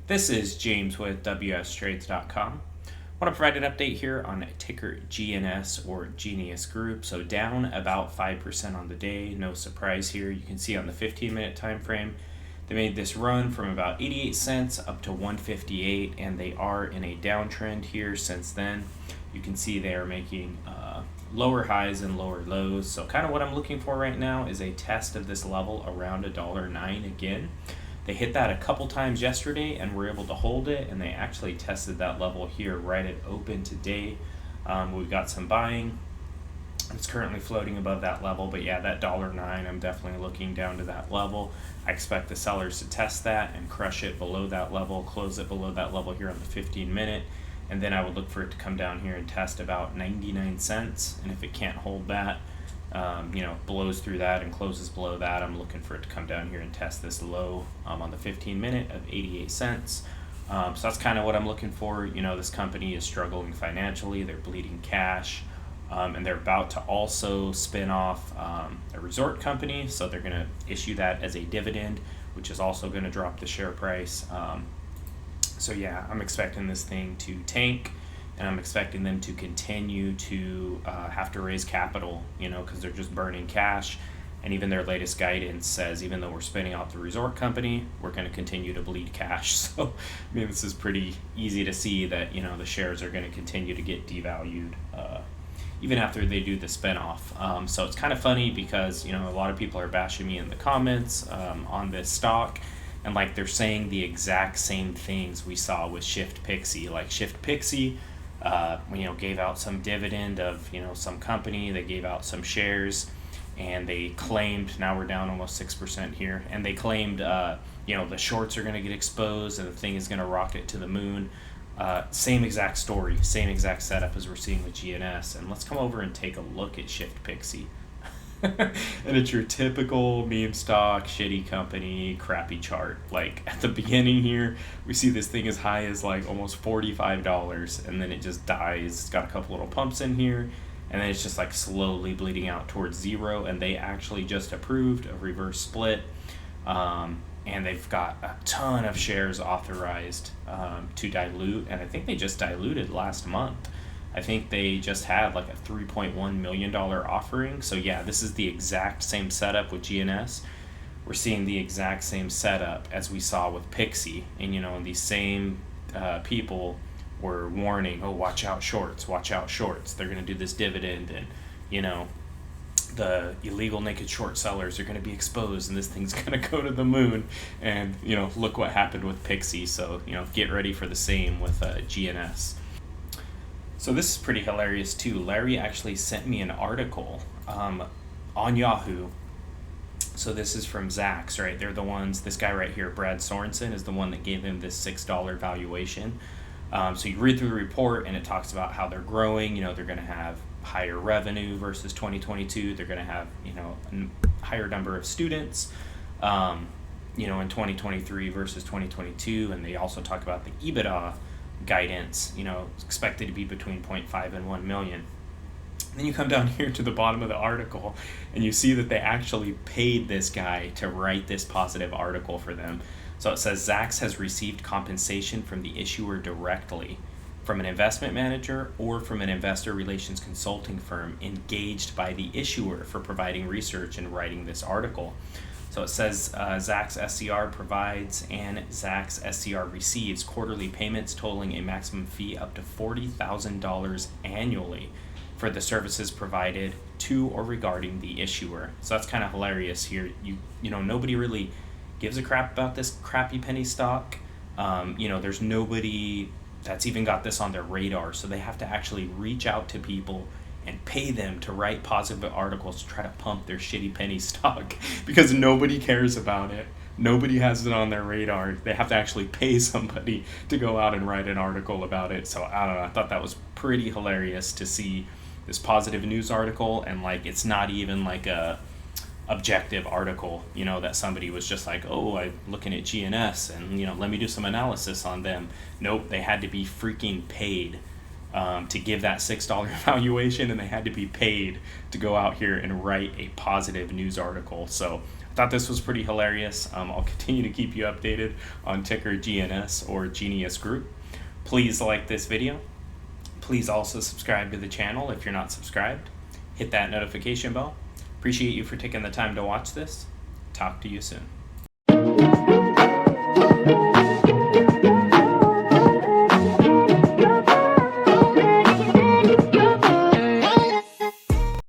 This is James with WSTrades.com. I want to provide an update here on ticker GNS or Genius Group. So down about 5% on the day. No surprise here. You can see on the 15-minute time frame, they made this run from about 88 cents up to 158, and they are in a downtrend here since then. You can see they are making lower highs and lower lows. So kind of what I'm looking for right now is a test of this level around $1.09 again. They hit that a couple times yesterday and were able to hold it, and they actually tested that level here right at open today. We've got some buying. It's currently floating above that level, but yeah, that $1.09, I'm definitely looking down to that level. I expect the sellers to test that and crush it below that level, close it below that level here on the 15-minute, and then I would look for it to come down here and test about 99 cents, and if it can't hold that, blows through that and closes below that, I'm looking for it to come down here and test this low on the 15-minute of 88 cents. So that's kind of what I'm looking for. This company is struggling financially. They're bleeding cash, and they're about to also spin off a resort company. So they're going to issue that as a dividend, which is also going to drop the share price. So yeah, I'm expecting this thing to tank. And I'm expecting them to continue to have to raise capital, because they're just burning cash. And even their latest guidance says, even though we're spinning out the resort company, we're going to continue to bleed cash. So, this is pretty easy to see that, the shares are going to continue to get devalued even after they do the spinoff. So it's kind of funny because, a lot of people are bashing me in the comments on this stock. And they're saying the exact same things we saw with Shift Pixie. Shift Pixie, gave out some dividend of, some company. They gave out some shares, and they claimed, now we're down almost 6% here, and they claimed, the shorts are going to get exposed and the thing is going to rocket to the moon. Same exact story, same exact setup as we're seeing with GNS. And let's come over and take a look at Shift Pixie. And it's your typical meme stock, shitty company, crappy chart. At the beginning here, we see this thing as high as almost $45, and then it just dies. It's got a couple little pumps in here, and then it's just slowly bleeding out towards zero. And they actually just approved a reverse split, and they've got a ton of shares authorized to dilute, and I think they just diluted last month. I think they just had a $3.1 million offering. So yeah, this is the exact same setup with GNS. We're seeing the exact same setup as we saw with Pixie. And these same people were warning, oh, watch out shorts, watch out shorts. They're going to do this dividend, and the illegal naked short sellers are going to be exposed, and this thing's going to go to the moon. And look what happened with Pixie. So get ready for the same with GNS. So this is pretty hilarious too. Larry actually sent me an article on Yahoo. So this is from Zacks, right? They're the ones, this guy right here, Brad Sorensen, is the one that gave him this $6 valuation. So you read through the report, and it talks about how they're growing. They're going to have higher revenue versus 2022. They're going to have, a higher number of students, in 2023 versus 2022. And they also talk about the EBITDA guidance, expected to be between 0.5 and 1 million. And then you come down here to the bottom of the article, and you see that they actually paid this guy to write this positive article for them. So it says Zacks has received compensation from the issuer directly, from an investment manager or from an investor relations consulting firm engaged by the issuer for providing research and writing this article. So it says Zacks SCR provides and Zacks SCR receives quarterly payments totaling a maximum fee up to $40,000 annually for the services provided to or regarding the issuer. So that's kind of hilarious here. Nobody really gives a crap about this crappy penny stock. There's nobody that's even got this on their radar. So they have to actually reach out to people and pay them to write positive articles to try to pump their shitty penny stock because nobody cares about it. Nobody has it on their radar. They have to actually pay somebody to go out and write an article about it. So I don't know. I thought that was pretty hilarious to see this positive news article, and it's not even a objective article, that somebody was just I'm looking at GNS and, let me do some analysis on them. Nope, they had to be freaking paid to give that $6 valuation, and they had to be paid to go out here and write a positive news article. So I thought this was pretty hilarious. I'll continue to keep you updated on ticker GNS or Genius Group. Please like this video. Please also subscribe to the channel if you're not subscribed. Hit that notification bell. Appreciate you for taking the time to watch this. Talk to you soon.